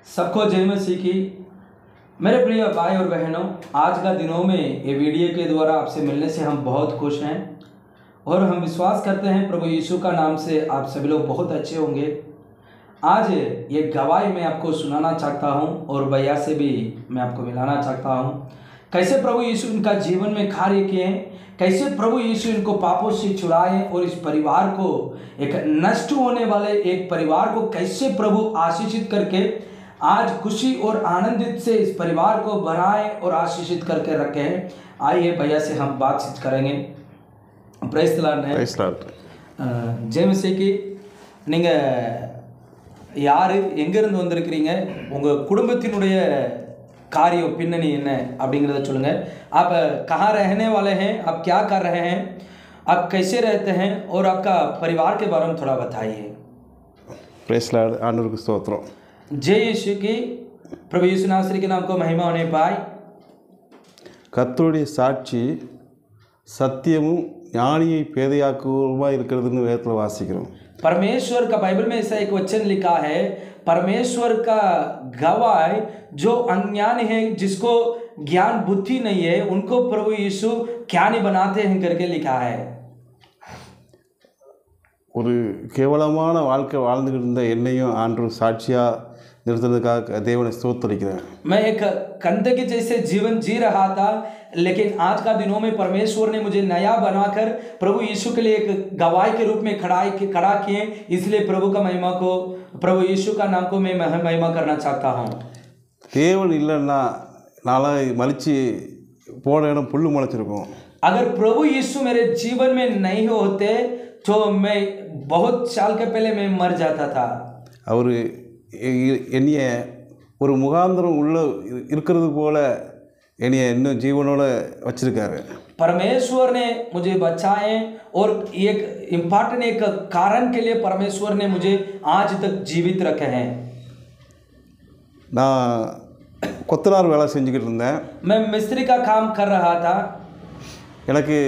सबको जय मसीह की। मेरे प्रिय भाई और बहनों, आज का दिनों में ये वीडियो के द्वारा आपसे मिलने से हम बहुत खुश हैं और हम विश्वास करते हैं प्रभु यीशु का नाम से आप सभी लोग बहुत अच्छे होंगे। आज ये गवाही मैं आपको सुनाना चाहता हूँ और भैया से भी मैं आपको मिलाना चाहता हूँ कैसे प्रभु यीशु इनका जीवन में कार्य किए हैं, कैसे प्रभु यीशु इनको पापों से छुड़ाए और इस परिवार को, एक नष्ट होने वाले एक परिवार को कैसे प्रभु आशीषित करके आज खुशी और आनंदित से इस परिवार को बनाए और आशीषित करके रखे हैं। आइए भैया से हम बातचीत करेंगे। Praise the lord. Jai Masih. நீங்கள் யார், எங்கேருந்து வந்திருக்கிறீங்க, உங்கள் குடும்பத்தினுடைய காரியம் பின்னணி என்ன அப்படிங்கிறத சொல்லுங்கள்। आप कहाँ रहने वाले हैं, आप क्या कर रहे हैं, आप कैसे रहते हैं और आपका परिवार के बारे में थोड़ा बताइए। प्रेस लॉर्ड, ஆண்டவருக்கு ஸ்தோத்திரம்। जय यीशु की। प्रभु यीशु नासरी के नाम को महिमा होने पाए। கர்த்தருடைய சாட்சி சத்தியமும் ஞானியை பேதையாக்குவதுமா இருக்கிறதுன்னு வேதத்தில் வாசிக்கிறோம்। परमेश्वर का बाइबल में ऐसा एक वचन लिखा है, परमेश्वर का गवाह जो अज्ञानी है, जिसको ज्ञान बुद्धि नहीं है, उनको प्रभु यीशु ज्ञानी बनाते हैं करके लिखा है। ஒரு கேவலமான வாழ்க்கை வாழ்ந்துக்கிட்டு இருந்த என்னையும் ஆண்டவர் சாட்சியாக நிறுத்துறதுக்காக தேவனை ஸ்தோத்திரிக்கிறேன்। मैं एक कंधे के जैसे जीवन जी रहा था, लेकिन आज का दिनों में परमेश्वर ने मुझे नया बनाकर प्रभु यीशु के लिए एक गवाही के रूप में खड़ा किए, इसलिए प्रभु का महिमा को, प्रभु यीशु का नाम को मैं महिमा करना चाहता हूँ। தேவன் இல்லைன்னா நாளாக மலிச்சு போன இடம் புல்லு முளைச்சிருக்கும்। अगर प्रभु यीशु मेरे जीवन में नहीं होते तो मैं बहुत साल के पहले मैं मर जाता था। அவர் என்னைய ஒரு முகாந்திரம் உள்ள இருக்கிறது போல என்னைய இன்னும் ஜீவனோட வச்சிருக்காரு। परमेश्वर ने मुझे बचाए और एक इम्पॉर्टेंट एक कारण के लिए परमेश्वर ने मुझे आज तक जीवित रखे हैं। நான் கொத்தனார் வேலை செஞ்சுக்கிட்டு இருந்தேன்। मैं मिस्त्री का काम कर रहा था। எனக்கு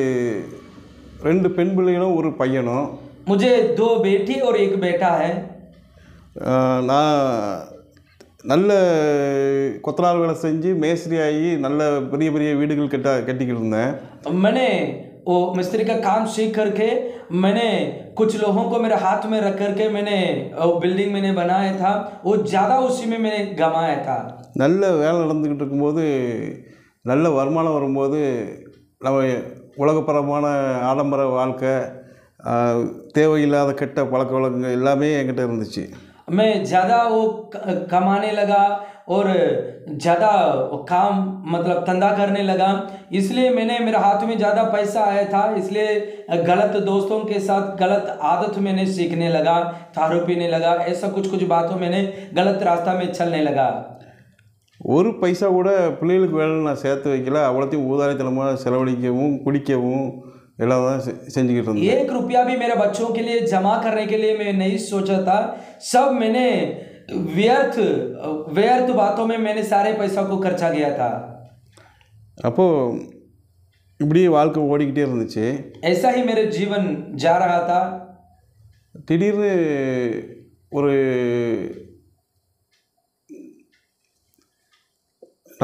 2 பெண் பிள்ளைகளும் ஒரு பையனும்। मुझे 2 बेटी और 1 बेटा है। நான் நல்ல கொத்தனார் வேலை செஞ்சு மேஸ்திரி ஆகி நல்ல பெரிய பெரிய வீடுகள் கட்டிக்கிட்டு இருந்தேன்। मैंने वो मिस्त्री का काम सीख करके मैंने कुछ लोगों को मेरे हाथ में रख करके मैंने वो बिल्डिंग मैंने बनाया था, वो ज़्यादा उसी में मैंने गंवाया था। நல்ல வேலை நடந்துக்கிட்டு இருக்கும்போது, நல்ல வருமானம் வரும்போது, நம்ம உலகப்பரமான ஆடம்பர வாழ்க்கை, தேவையில்லாத கெட்ட பழக்க வழக்கங்கள் எல்லாமே என்கிட்ட இருந்துச்சு। मैं ज़्यादा वो कमाने लगा और ज़्यादा काम मतलब धंधा करने लगा, इसलिए मेरे हाथ में ज़्यादा पैसा आया था, इसलिए गलत दोस्तों के साथ गलत आदत मैंने सीखने लगा, दारू पीने लगा, ऐसा कुछ बातों मैंने गलत रास्ता में चलने लगा। ஒரு பைசா கூட பிள்ளைகளுக்கு வேலை நான் சேர்த்து வைக்கல, அவ்வளோத்தையும் ஊதாரித்தனமாக செலவழிக்கவும் குடிக்கவும் எல்லாம் தான் செஞ்சுக்கிட்டு இருந்தேன்। 1 रुपया भी मेरे बच्चों के लिए जमा करने के लिए मैं नहीं सोचा था, सब मैंने व्यर्थ बातों में मैंने सारे पैसा को खर्चा किया था। அப்போது இப்படியே வாழ்க்கை ஓடிக்கிட்டே இருந்துச்சு। ऐसा ही मेरे जीवन जा रहा था। திடீர்னு ஒரு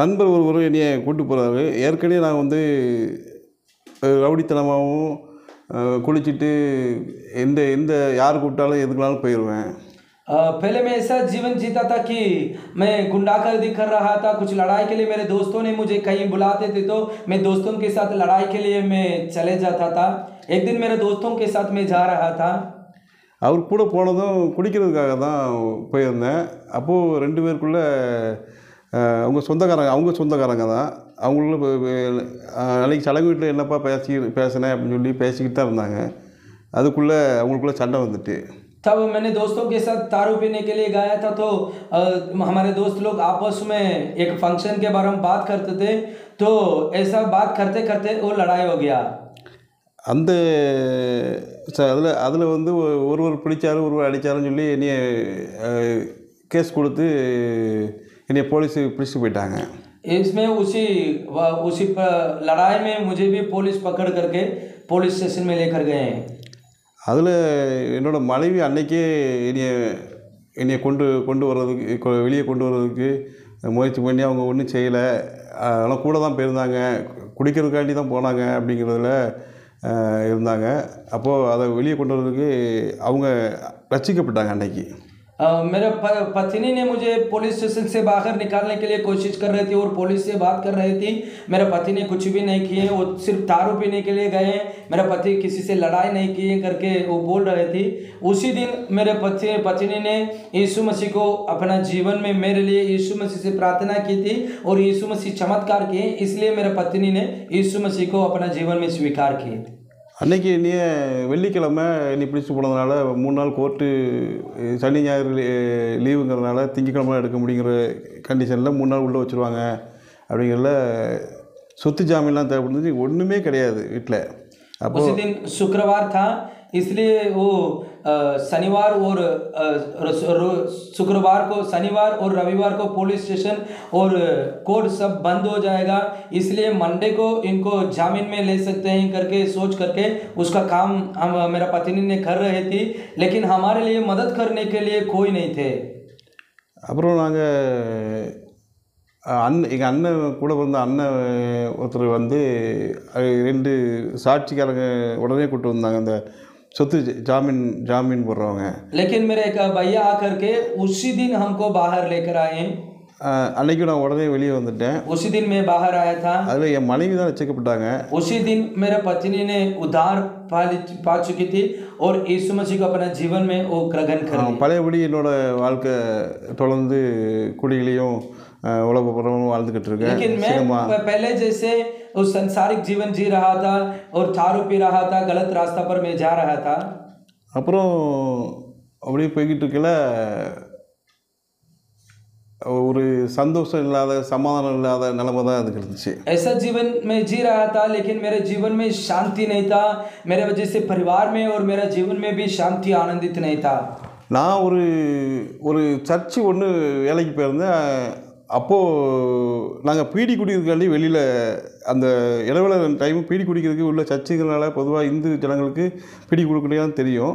நண்பர் ஒருவர் என்னைய கூப்பிட்டு போகிறாரு। ஏற்கனவே நான் வந்து ரவுடித்தனமாகவும் குளிச்சுட்டு எந்த யார் கூப்பிட்டாலும் எதுக்குனாலும் போயிடுவேன்। पहले मैं ऐसा जीवन जीता था कि मैं गुंडागर्दी कर रहा था, कुछ लड़ाई के लिए मेरे दोस्तों ने मुझे कहीं बुलाते थे तो मैं दोस्तों के साथ लड़ाई के लिए मैं चले जाता था। एक दिन मेरे दोस्तों के साथ मैं जा रहा था। அவர் கூட போனதும் குடிக்கிறதுக்காக தான் போயிருந்தேன்। அப்போது 2 பேருக்குள்ளே அவங்க சொந்தக்காரங்க தான், அவங்களும் நாளைக்கு சடங்கு வீட்டில் என்னப்பா பேசினேன் அப்படின்னு சொல்லி பேசிக்கிட்டு தான் இருந்தாங்க। அதுக்குள்ளே அவங்களுக்குள்ளே சண்டை வந்துட்டு, तब मैंने दोस्तों के साथ दारू पीने के लिए गया था, तो हमारे दोस्त लोग आपस में एक फंक्शन के बारे में बात करते थे, तो ऐसा बात करते करते वो लड़ाई हो गया। அந்த அதில் வந்து ஒருவர் பிடிச்சாரு ஒருவர் அடித்தாருன்னு சொல்லி என்னைய கேஸ் கொடுத்து என்னைய போலீஸு பிடிச்சிட்டு போயிட்டாங்க। इसमें उसी लड़ाई में मुझे भी पुलिस पकड़ करके पुलिस स्टेशन में लेकर गए हैं। அதில் என்னோடய மனைவி அன்னைக்கே என்னைய என்னை கொண்டு வர்றதுக்கு வெளியே கொண்டு வர்றதுக்கு முயற்சி பண்ணி அவங்க ஒன்றும் செய்யலை. அதெல்லாம் கூட தான் போயிருந்தாங்க, குடிக்கிறதுக்காண்டி தான் போனாங்க அப்படிங்கிறதுல இருந்தாங்க. அப்போது அதை வெளியே கொண்டு வர்றதுக்கு அவங்க ரட்சிக்கப்பட்டாங்க அன்னைக்கு. मेरे पत्नी ने मुझे पुलिस स्टेशन से बाहर निकालने के लिए कोशिश कर रही थी और पुलिस से बात कर रही थी। मेरे पति ने कुछ भी नहीं किए, वो सिर्फ दारू पीने के लिए गए। मेरा पति किसी से लड़ाई नहीं किए करके वो बोल रहे थे। उसी दिन मेरे पत्नी ने यीशु मसीह को अपना जीवन में मेरे लिए यीशु मसीह से प्रार्थना की थी और यीशु मसीह चमत्कार किए, इसलिए मेरे पत्नी ने यीशु मसीह को अपना जीवन में स्वीकार किए। அன்றைக்கி என்னைய வெள்ளிக்கிழமை என்னை பிடிச்சி போனதுனால 3 நாள் கோர்ட்டு, சனி ஞாயிறு லீவுங்கிறதுனால திங்கக்கிழமை எடுக்க முடியுங்கிற கண்டிஷனில் 3 நாள் உள்ளே வச்சுருவாங்க. அப்படிங்கிறதுல சொத்து ஜாமீன்லாம் தேவைப்படுது, ஒன்றுமே கிடையாது வீட்டில். அப்போ उसी दिन शुक्रवार था, इसलिए वो शनिवार और शुक्रवार को, शनिवार और रविवार को पुलिस स्टेशन और कोर्ट सब बंद हो जाएगा, इसलिए मंडे को इनको जामीन में ले सकते हैं करके सोच करके उसका काम हम मेरा पत्नी ने कर रहे थे, लेकिन हमारे लिए मदद करने के लिए कोई नहीं थे। அப்புறம் நாங்கள் எங்கள் அண்ணன் கூட வந்த அண்ணன் ஒருத்தர் வந்து 2 சாட்சிக்காரங்க உடனே கூப்பிட்டு வந்தாங்க, அந்த சொத்து ஜாமீன் போடுறவங்க. लेकिन मेरे एक भैया आकर के उसी दिन हमको बाहर लेकर आए। அன்னைக்கு நான் உடனே வெளியே வந்துட்டேன். उसी दिन मैं बाहर आया था। அதில் என் மனைவி தான் ரட்சிக்கப்பட்டாங்க. उसी दिन मेरे पत्नी ने उद्धार पा चुकी थी और यीशु मसीह को अपना जीवन में वो ग्रहण कर लिया। பழையபடி என்னோட வாழ்க்கை தொடர்ந்து குடியிலையும் உலகப்புறமும் வாழ்ந்துக்கிட்டு இருக்கேன். लेकिन मैं पहले जैसे उस संसारिक जीवन जी रहा था और दारू पी रहा था, गलत रास्ता पर मैं जा रहा था। அப்புறம் அப்படியே போய்கிட்டு இருக்கல, ஒரு சந்தோஷம் இல்லாத, சமாதானம் இல்லாத நிலைமை தான் அதுக்கு இருந்துச்சு. ऐसा जीवन में जी रहा था, लेकिन मेरे जीवन में शांति नहीं था। मेरे वजह से परिवार में और मेरा जीवन में भी शांति आनंदित नहीं था। நான் ஒரு சர்ச்சு ஒன்று வேலைக்கு போயிருந்தேன். அப்போது நாங்கள் பீடி குடிக்கிறதுக்காண்டி வெளியில் அந்த இடைவேளை டைம் பீடி குடிக்கிறதுக்கு உள்ள சர்ச்சுங்கிறனால பொதுவாக இந்து ஜனங்களுக்கு பீடி குடிக்கலையான்னு தெரியும்.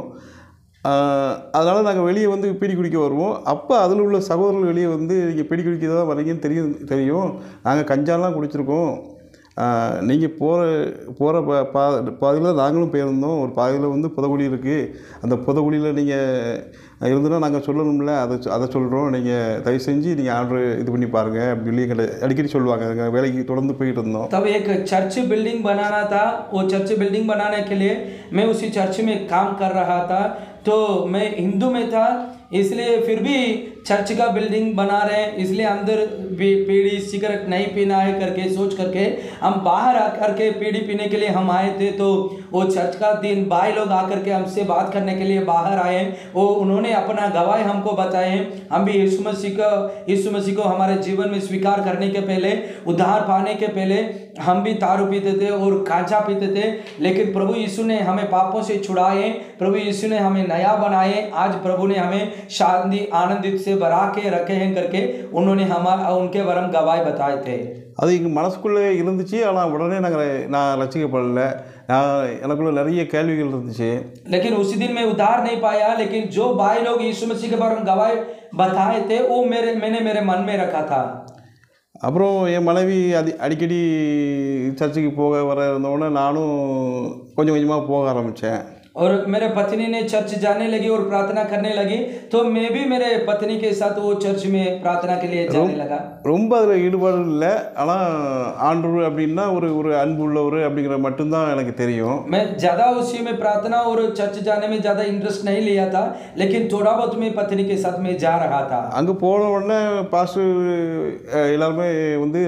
அதனால் நாங்கள் வெளியே வந்து பீடி குடிக்க வருவோம். அப்போ அதில் உள்ள சகோதரர்கள் வெளியே வந்து நீங்கள் பீடி குடிக்க தான் வரீங்கன்னு தெரியும். நாங்கள் கஞ்சாலாம் குடிச்சிருக்கோம், நீங்கள் போகிற பாதையில் நாங்களும் போயிருந்தோம். ஒரு பாதையில் வந்து புதகுழி இருக்குது, அந்த புதகுழியில் நீங்கள் இருந்துன்னா நாங்கள் சொல்லணும்ல, அதை சொல்கிறோம், நீங்கள் தயவு செஞ்சு நீங்கள் ஆர்டர் இது பண்ணி பாருங்கள் அப்படின்னு சொல்லி எங்களை அடிக்கடி சொல்லுவாங்க. நாங்கள் வேலைக்கு தொடர்ந்து போயிட்டு இருந்தோம். तब एक चर्च बिल्डिंग बनाना था। वो चर्च बिल्डिंग बनाने के लिए मैं उसी चर्च में काम कर रहा था। तो मैं हिंदू में था, इसलिए फिर भी चर्च का बिल्डिंग बना रहे हैं, इसलिए अंदर बीड़ी सिगरेट नहीं पीना है करके सोच करके हम बाहर आकर के बीड़ी पीने के लिए हम आए थे। तो वो चर्च का दिन भाई लोग आकर के हमसे बात करने के लिए बाहर आए। वो उन्होंने अपना गवाही हमको बताए। हम भी यीशु मसीह को हमारे जीवन में स्वीकार करने के पहले, उद्धार पाने के पहले हम भी दारू पीते थे और गांजा पीते थे, लेकिन प्रभु यीशु ने हमें पापों से छुड़ाए, प्रभु यीशु ने हमें नया बनाए। आज प्रभु ने हमें शांति आनंदित से भरा के रखे हैं करके उन्होंने उनके वरम गवाही बताए थे। அது எங்கள் மனசுக்குள்ளே இருந்துச்சு. ஆனால் உடனே நான் ரசிக்கப்படலை. எனக்குள்ள நிறைய கேள்விகள் இருந்துச்சு. लेकिन उसी दिन मैं उद्धार नहीं पाया, लेकिन जो भाई लोग यीशु मसीह के बारे में गवाही बताए थे वो मैंने मेरे मन में रखा था। அப்புறம் என் மனைவி அடிக்கடி சர்ச்சுக்கு போக வர இருந்தோடனே நானும் கொஞ்சம் கொஞ்சமாக போக ஆரம்பித்தேன். और मेरे पत्नी ने चर्च जाने लगी और प्रार्थना करने लगी, तो मैं भी मेरे पत्नी के साथ वो चर्च में प्रार्थना के लिए जाने लगा। ரொம்ப அதில் ஈடுபாடு இல்லை, ஆனால் ஆண்டவர் அப்படின்னா ஒரு அன்பு உள்ளவர் அப்படிங்கிற மட்டும்தான் எனக்கு தெரியும். मैं ज़्यादा उसी में प्रार्थना और चर्च जाने में ज़्यादा इंटरेस्ट नहीं लिया था, लेकिन थोड़ा बहुत मैं पत्नी के साथ में जा रहा था। அங்கே போன உடனே பாஸ்டர் எல்லாருமே வந்து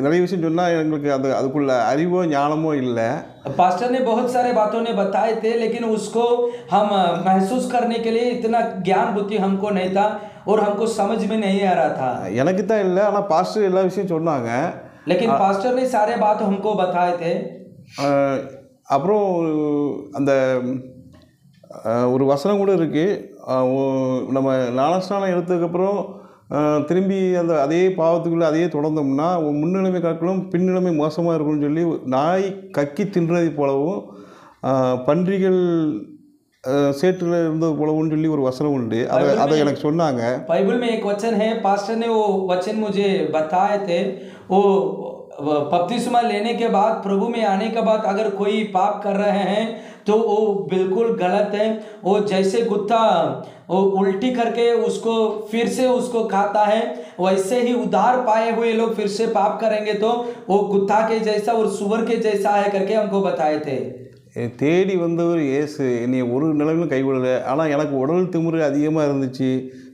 நிறைய விஷயம் சொன்னால் எங்களுக்கு அதுக்குள்ள அறிவோ ஞானமோ இல்லை. पास्टर ने बहुत सारे बातों ने बताए थे, लेकिन उसको हम महसूस करने के लिए इतना ज्ञान बुद्धि हमको नहीं था और हमको समझ में नहीं आ रहा था। எனக்கு தான் இல்லை, ஆனால் பாஸ்டர் எல்லா விஷயம் சொன்னாங்க. लेकिन पास्टर ने सारे बात हमको बताए थे। அப்புறம் அந்த ஒரு வசனம் கூட இருக்குது, நம்ம ஞானஸ்நானம் எடுத்ததுக்கப்புறம் திரும்பி அதே பாவத்துக்குள்ளே அதையே தொடர்ந்தோம்னா முன்னிலைமை காட்டிலும் பின்னிலைமை மோசமாக இருக்கும்னு சொல்லி, நாய் கக்கி தின்றதை போலவும் பன்றிகள் சேற்றில் இருந்தது போலவுன்னு சொல்லி ஒரு வசனம் உண்டு. அதை எனக்கு சொன்னாங்க. बाइबल में एक वचन है, पास्टर ने वो वचन मुझे बताए थे। वो बपतिस्मा लेने के बाद, प्रभु में आने के बाद अगर कोई पाप कर रहे हैं तो वो बिल्कुल गलत है। वो जैसे कुत्ता वो उल्टी करके उसको फिर से उसको खाता है, वैसे ही उधार पाए हुए लोग फिर से पाप करेंगे तो वो कुत्ता के जैसा और सुअर के जैसा है करके हमको बताए थे। தேடி வந்தவர் இயேசு என்னை ஒரு நிலைமையிலும் கைவிடலை. ஆனால் எனக்கு உடல் திமிரு அதிகமாக இருந்துச்சு,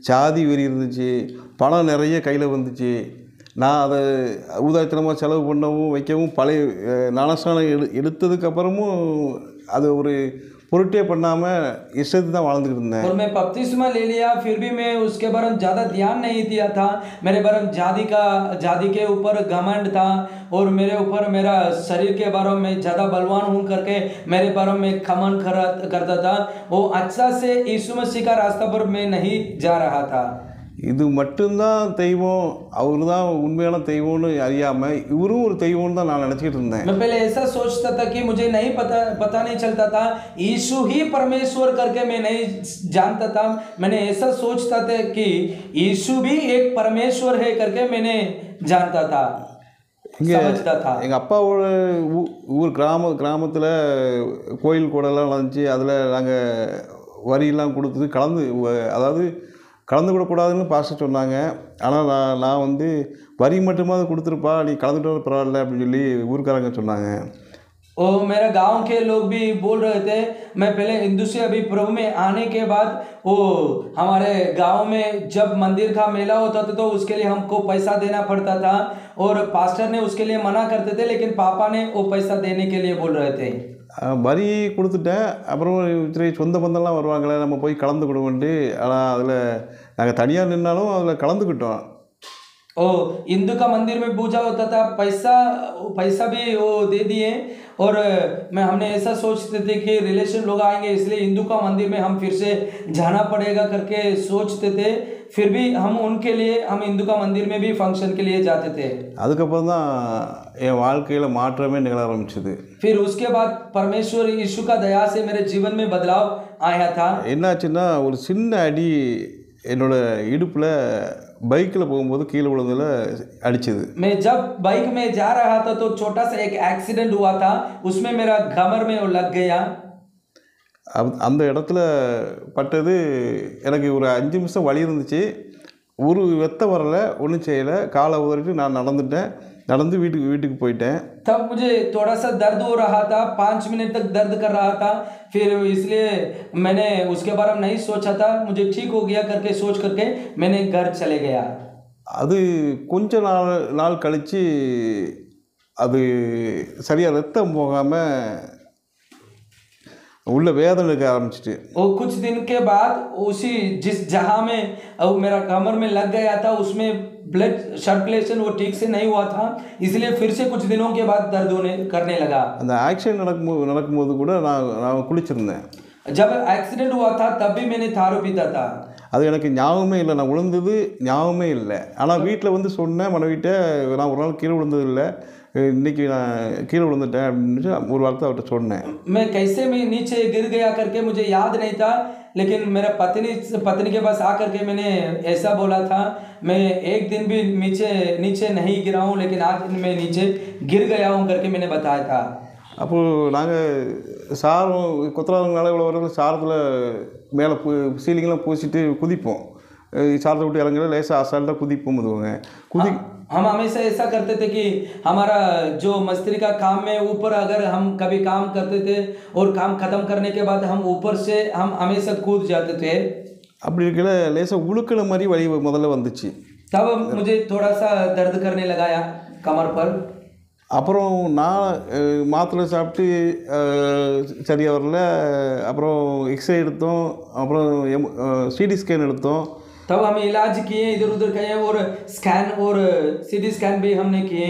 சாதி வெறி இருந்துச்சு, பணம் நிறைய கையில் வந்துச்சு. நான் அதை ஊதாரித்தனமாக செலவு பண்ணவும் வைக்கவும் பழைய ஞானஸ்நானம் எடுத்ததுக்கப்புறமும் அது ஒரு பொருட்டே பண்ணாமல் இஷ்டத்து தான் வாழ்ந்துக்கிட்டு இருந்தேன். और मैं बपतिस्मा ले लिया, फिर भी मैं उसके बारे में ज़्यादा ध्यान नहीं दिया था। मेरे बारे में जाति के ऊपर घमंड था और मेरे ऊपर मेरा शरीर के बारे में ज़्यादा बलवान हूँ करके मेरे बारे में घमंड करता था। वो अच्छा से यीशु मसीह का रास्ता पर मैं नहीं जा रहा था। இது மட்டும்தான் தெய்வம், அவர் தான் உண்மையான தெய்வம்னு அறியாமல் இவரும் ஒரு தெய்வம்னு தான் நான் நினச்சிக்கிட்டு இருந்தேன். मैं पहले ऐसा सोचता था कि मुझे नहीं पता नहीं चलता था, यीशु ही परमेश्वर करके मैं नहीं जानता था। मैंने ऐसा सोचता था कि यीशु भी एक परमेश्वर है करके मैंने जानता था, समझता था। எங்கள் அப்பாவோட ஊர் கிராமத்தில் கோயில் கூடலாம் நடந்துச்சு. அதில் நாங்கள் வரியெல்லாம் கொடுத்து அதாவது கலந்துக்கூடாதுன்னு பாஸ்டர் சொன்னாங்க. ஆனால் நான் வந்து வரி மட்டுமாவது கொடுத்துருப்பா, நீ கலந்துட்டு பரவாயில்ல அப்படின்னு சொல்லி ஊருக்காரங்க சொன்னாங்க. ओ मेरा गांव के लोग भी बोल रहे थे। मैं पहले हिंदू से अभी प्रभु में आने के बाद वो हमारे गांव में जब मंदिर का मेला होता था तो उसके लिए हमको पैसा देना पड़ता था और पास्टर ने उसके लिए मना करते थे, लेकिन पापा ने वो पैसा देने के लिए बोल रहे थे। வரி கொடுத்துட்டேன். அப்புறம் சரி சொந்த பந்தம்லாம் வருவாங்களே, நம்ம போய் கலந்துக்கிடுவோன்ட்டு. ஆனால் அதில் நாங்கள் தனியாக நின்னாலும் அதில் கலந்துக்கிட்டோம். ओ हिंदू का मंदिर में पूजा होता था, पैसा भी वो दे दिए और हमने ऐसा सोचते थे कि रिलेशन लोग आएंगे इसलिए हिंदू का मंदिर में हम फिर से जाना पड़ेगा करके सोचते थे। फिर भी हम उनके लिए हम हिंदू का मंदिर में भी फंक्शन के लिए जाते थे। அதுக்கப்புறம் தான் என் வாழ்க்கையில் மாற்றமே நிகழ ஆரம்பிச்சது. फिर उसके बाद परमेश्वर यीशु का दया से मेरे जीवन में बदलाव आया था। என்னாச்சுன்னா ஒரு சின்ன அடி என்னோட இடுப்பில் பைக்கில் போகும்போது கீழே விழுந்ததில் அடிச்சது. मैं जब बाइक में जा रहा था तो छोटा सा एक एक्सीडेंट हुआ था, उसमें मेरा कमर में वो लग गया। அந்த இடத்துல பட்டது எனக்கு ஒரு 5 நிமிஷம் வலி இருந்துச்சு. ஒரு வெத்த வரலை, ஒன்றும் செய்யலை. காலை உதறிட்டு நான் நடந்து வீட்டுக்கு போயிட்டேன். तब मुझे थोड़ा सा दर्द हो रहा था, 5 मिनट तक दर्द कर रहा था। फिर इसलिए मैंने उसके बारे में नहीं सोचा था, मुझे ठीक हो गया करके सोच करके मैंने घर चले गया। அது கொஞ்ச நாள் கழித்து அது சரியாக ரத்தம் போகாமல் उल्ले वेदन लग आरம்பிச்சிட்டு वो कुछ दिन के बाद उसी जिस जहां में मेरा कमर में लग गया था उसमें ब्लड सर्कुलेशन वो ठीक से नहीं हुआ था, इसलिए फिर से कुछ दिनों के बाद दर्द होने करने लगा। அந்த ஆக்சிடென்ட் நடக்கும்போது கூட நான் குளிச்சிருந்தேன். जब एक्सीडेंट हुआ था तब भी मैंने दारू पीता था। அது எனக்கு ஞாபகமே இல்லை, நான் விழுந்தது ஞாபகமே இல்லை. ஆனால் வீட்டில் வந்து சொன்னேன் மனைவிட்ட, நான் ஒரு நாள் கீழே விழுந்தது இல்லை, இன்னைக்கு நான் கீழே விழுந்துட்டேன் அப்படின்னு ஒரு வார்த்தை அவர்கிட்ட சொன்னேன். मैं कैसे मैं नीचे गिर गया करके मुझे याद नहीं था, लेकिन मेरा पत्नी के पास आकर के मैंने ऐसा बोला था, मैं एक दिन भी नीचे नहीं गिरा हूँ, लेकिन आज मैं नीचे गिर गया हूँ करके मैंने बताया था। அப்போது நாங்கள் சாரம் கொத்தனாருங்கனால இவ்வளோ வர சாரத்தில் மேலே சீலிங்கெலாம் பூசிட்டு குதிப்போம். சாரத்தை விட்டு இறங்கல லேசாக அசால்ட்டாக குதிப்போம். हम हमेशा ऐसा करते थे कि हमारा जो मिस्त्री का काम में ऊपर अगर हम कभी काम करते थे और काम खत्म करने के बाद हम ऊपर से हम हमेशा कूद जाते थे। அப்படி இருக்கல லேசாக உழுக்கிற மாதிரி வலி முதல்ல வந்துச்சு. तब मुझे थोड़ा सा दर्द करने लगा कमर पर। அப்புறம் நான் மாத்திரை சாப்பிட்டு சரியாக வரல. அப்புறம் எக்ஸ்ரே எடுத்தோம், அப்புறம் சிடி ஸ்கேன் எடுத்தோம். तब हम इलाज किए, इधर उधर किए और स्कैन और सीटी स्कैन भी हमने किए।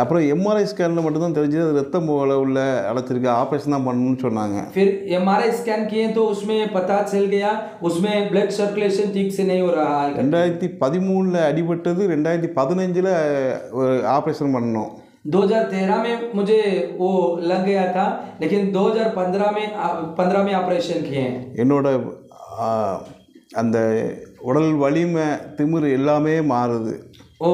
அப்புறம் எம்ஆர்ஐ ஸ்கேனில் மட்டும்தான் தெரிஞ்சது அது ரத்தம் உள்ள அடைச்சிருக்கு, ஆப்ரேஷன் தான் பண்ணணும்னு சொன்னாங்க. फिर एमआरआई स्कैन किए तो उसमें पता चल गया उसमें ब्लड सर्कुलेशन ठीक से नहीं हो रहा है। 2013 அடிபட்டது 2015 ஆப்ரேஷன் பண்ணோம். 2013 में मुझे वो लग गया था, लेकिन 2015 में ऑपरेशन किए हैं। என்னோட அந்த உடல் வலிமை திமிரு எல்லாமே மாறுது. ओ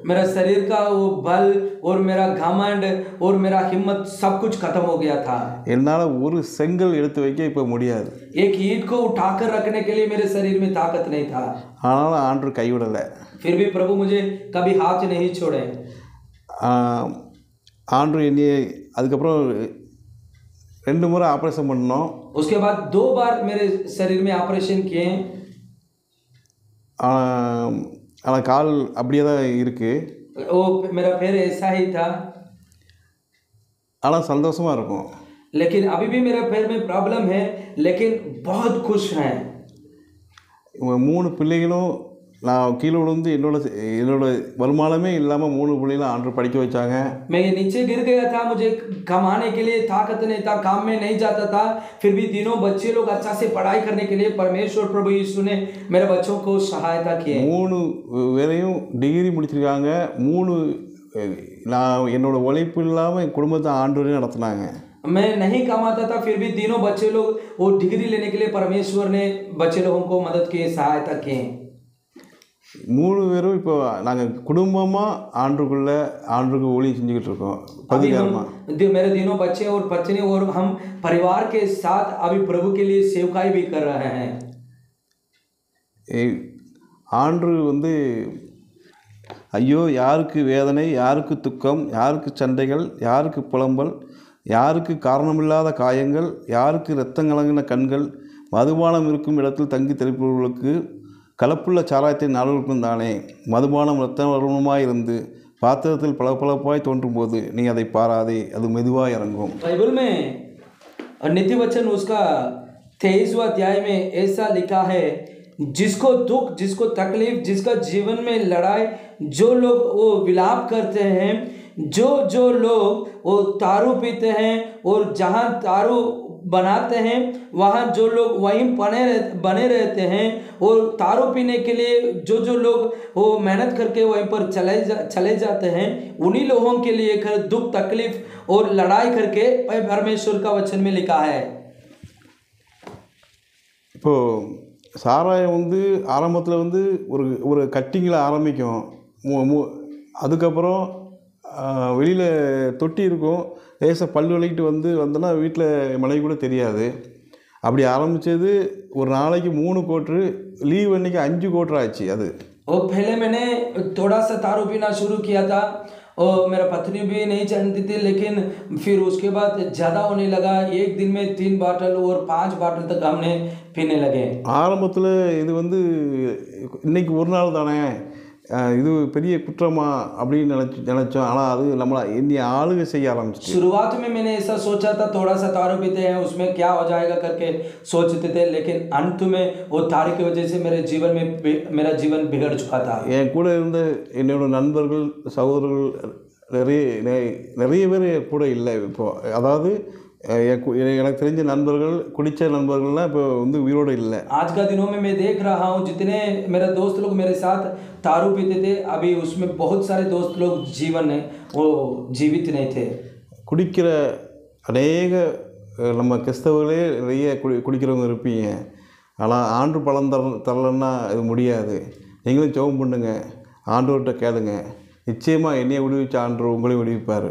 मेरा शरीर का वो बल और मेरा घमंड और मेरा हिम्मत सब कुछ खत्म हो गया था। என்னால் ஒரு செங்கல் எடுத்து வைக்க இப்போ முடியாது. एक ईंट को उठाकर रखने के लिए मेरे शरीर में ताकत नहीं था। ஆனாலும் ஆண்டவர் கைவிடலை. फिर भी प्रभु मुझे कभी हाथ नहीं छोड़े। ஆண்டவர் என்னைய அதுக்கப்புறம் 2 முறை ஆப்ரேஷன் பண்ணோம். उसके बाद 2 बार मेरे शरीर में ऑपरेशन किए। ஆனால் கால் அப்படியே தான் இருக்குது. वो मेरा पैर ऐसा ही था, ஆனால் சந்தோஷமாக இருக்கும். लेकिन अभी भी मेरे पैर में प्रॉब्लम है, लेकिन बहुत खुश हैं। 3 பிள்ளைகளும் நான் கீழே விழுந்து என்னோட வருமானமே இல்லாமல் 3 பிள்ளைகளும் ஆண்டவர் படிக்க வச்சாங்க. मैं नीचे गिर गया था, मुझे कमाने के लिए ताकत नहीं था, काम में नहीं जाता था, फिर भी तीनों बच्चे लोग अच्छा से पढ़ाई करने के लिए परमेश्वर प्रभु यीशु ने मेरे बच्चों को सहायता की। 3 பேரையும் டிகிரி முடிச்சிருக்காங்க. 3 நான் என்னோட உழைப்பு இல்லாமல் என் குடும்பத்தை ஆண்டவரே நடத்தினாங்க. मैं नहीं कमाता था, फिर भी तीनों बच्चे लोग वो डिग्री लेने के लिए परमेश्वर ने बच्चे लोगों को मदद की, सहायता की। 3 பேரும் இப்போ நாங்கள் குடும்பமாக ஆண்டவருக்கு ஊழியம் செஞ்சுக்கிட்டு இருக்கோம். मेरे तीनों बच्चे और पत्नी और हम परिवार के साथ अभी प्रभु के लिए सेवकाई भी कर रहे हैं। ஆண்டவர் வந்து ஐயோ யாருக்கு வேதனை, யாருக்கு துக்கம், யாருக்கு சண்டைகள், யாருக்கு புலம்பல், யாருக்கு காரணமில்லாத காயங்கள், யாருக்கு இரத்தம் கலங்கின கண்கள், மதுபானம் இருக்கும் இடத்தில் தங்கி தரிப்பவர்களுக்கு கலப்புள்ள சாராயத்தின் நாளுக்கும் தானே. மதுபானம் இரத்தம் வருமாய் இருந்து பாத்திரத்தில் பளபளப்பாய் தோன்றும் போது நீ அதை பாராதே, அது மெதுவாக இறங்கும். बाइबल में नित्य वचन उसका 23वां अध्याय में ऐसा लिखा है, जिसको दुख, जिसको तकलीफ, जिसका जीवन में लड़ाई, जो लोग वो विलाप करते हैं, जो लोग वो दारू पीते हैं और जहाँ दारू बनाते हैं वहाँ जो लोग वहीं बने रहते हैं, और दारू पीने के लिए जो लोग वो मेहनत करके वहीं पर चले जाते हैं, उन्हीं लोगों के लिए दुख तकलीफ और लड़ाई करके परमेश्वर का वचन में लिखा है। இப்போது சாராயம் வந்து ஆரம்பத்தில் வந்து ஒரு கட்டிங்கில் ஆரம்பிக்கும். அதுக்கப்புறம் வெளியில் தொட்டி இருக்கும், லேசாக பல் விளக்கிட்டு வந்தோன்னா வீட்டில் மனைவி கூட தெரியாது. அப்படி ஆரம்பித்தது ஒரு நாளைக்கு 3 क्वार्टर, லீவ் அன்றைக்கி 5 क्वार्टर ஆச்சு. அது और पहले मैंने थोड़ा सा दारू पीना शुरू किया था और मेरा पत्नी भी नहीं जानती थी, लेकिन फिर उसके बाद ज़्यादा होने लगा। एक दिन में 3 बाटल और 5 बाटल तक हमने पीने लगे। ஆரம்பத்தில் இது இன்னைக்கு ஒரு நாள் தானே, இது பெரிய குற்றமா அப்படின்னு நினச்சோம். ஆனால் அது நம்மளை என்னைய ஆளுகை செய்ய ஆரம்பிச்சு. शुरुआत में मैंने ऐसा सोचा था, थोड़ा सा दारू पीते हैं उसमें क्या हो जाएगा करके सोचते थे, लेकिन अंत में वो दारू की वजह से मेरा जीवन बिगड़ चुका था। என் கூட இருந்த என்னோட நண்பர்கள், சகோதரர்கள் நிறைய பேர் கூட இல்லை இப்போது. அதாவது எனக்கு தெரிஞ்ச நண்பர்கள், குடித்த நண்பர்கள்லாம் இப்போ உயிரோடு இல்லை. आज का दिनों में मैं देख रहा हूँ, जितने मेरे दोस्त लोग मेरे साथ दारू पीते थे, अभी उसमें बहुत सारे दोस्त लोग वो जीवित नहीं थे। குடிக்கிற அநேக நம்ம கிறிஸ்தவர்களே நிறைய குடிக்கிறவங்க இருப்பீங்க. ஆனால் ஆண்டு பலன் தரலன்னா இது முடியாது. நீங்களும் ஜெபம் பண்ணுங்க, ஆண்டவர்கிட்ட கேளுங்க. நிச்சயமாக என்னையை விடுவிச்ச ஆண்டவர் உங்களையும் விடுவிப்பார்.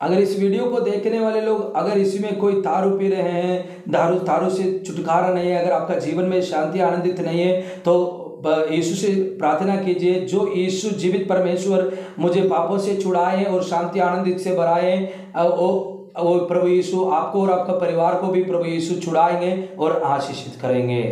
अगर इस वीडियो को देखने वाले लोग अगर इसमें कोई दारू पी रहे हैं, दारू से छुटकारा नहीं है, अगर आपका जीवन में शांति आनंदित नहीं है, तो यीशु से प्रार्थना कीजिए, जो यीशु जीवित परमेश्वर मुझे पापों से छुड़ाए और शांति आनंदित से भराए, वो प्रभु यीशु आपको और आपका परिवार को भी प्रभु यीशु छुड़ाएंगे और आशीषित करेंगे।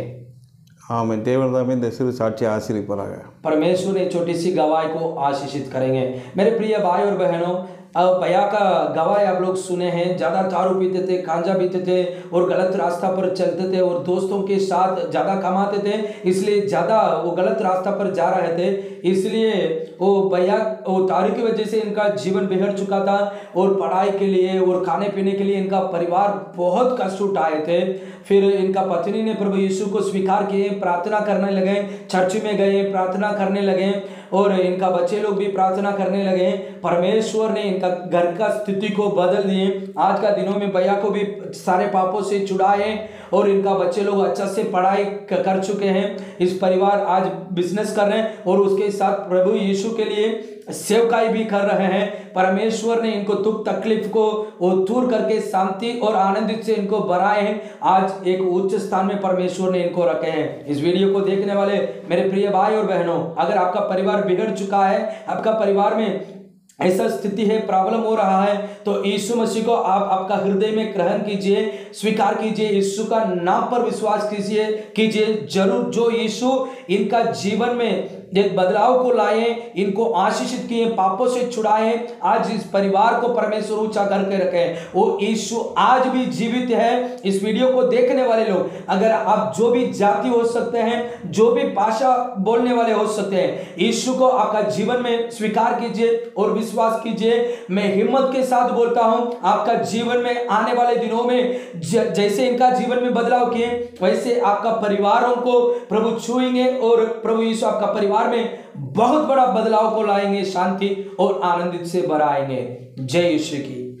ஆமென். தேவன் தாமே இந்த சிறு சாட்சியை ஆசீர்வதிப்பாராக. परमेश्वर ने छोटी सी गवाही को आशीषित करेंगे। मेरे प्रिय भाई और बहनों, अब भैया का गवाही आप लोग सुने हैं। ज़्यादा दारू पीते थे, गांजा पीते थे और गलत रास्ता पर चलते थे और दोस्तों के साथ ज़्यादा कमाते थे, इसलिए ज़्यादा वो गलत रास्ता पर जा रहे थे। इसलिए वो भैया वो दारू की वजह से इनका जीवन बिगड़ चुका था और पढ़ाई के लिए और खाने पीने के लिए इनका परिवार बहुत कष्ट उठाए थे। फिर इनका पत्नी ने प्रभु यीशु को स्वीकार किए, प्रार्थना करने लगे, चर्च में गए, प्रार्थना करने लगे और इनका बच्चे लोग भी प्रार्थना करने लगे। परमेश्वर ने घर का स्थिति को बदल दिए। आज का दिनों में भैया को भी सारे पापों से छुड़ाए और इनका बच्चे लोग अच्छा से पढ़ाई कर चुके हैं। इस परिवार आज बिजनेस कर रहे हैं और उसके साथ प्रभु यीशु के लिए सेवकाई भी कर रहे हैं। परमेश्वर ने इनको दुख तकलीफ को वो दूर करके शांति और आनंदित से इनको बनाए हैं। आज एक उच्च स्थान में परमेश्वर ने इनको रखे हैं। इस वीडियो को देखने वाले मेरे प्रिय भाई और बहनों, अगर आपका परिवार बिगड़ चुका है, आपका परिवार में ऐसा स्थिति है, प्रॉब्लम हो रहा है, तो यीशु मसीह को आप आपका हृदय में ग्रहण कीजिए, स्वीकार कीजिए, यीशु का नाम पर विश्वास कीजिए। जरूर जो यीशु इनका जीवन में एक बदलाव को लाए, इनको आशीषित किए, पापों से छुड़ाए, आज इस परिवार को परमेश्वर ऊंचा करके रखे, वो यीशु आज भी जीवित है। इस वीडियो को देखने वाले लोग, अगर आप जो भी जाति हो सकते हैं, जो भी भाषा बोलने वाले हो सकते हैं, यीशु को आपका जीवन में स्वीकार कीजिए और विश्वास कीजिए। मैं हिम्मत के साथ बोलता हूं, आपका जीवन में आने वाले दिनों में जैसे इनका जीवन में बदलाव किए, वैसे आपका परिवारों को प्रभु छुएंगे और प्रभु यीशु आपका परिवार में बहुत बड़ा बदलाव को लाएंगे, शांति और आनंदित से भराएंगे। जय यीशु की।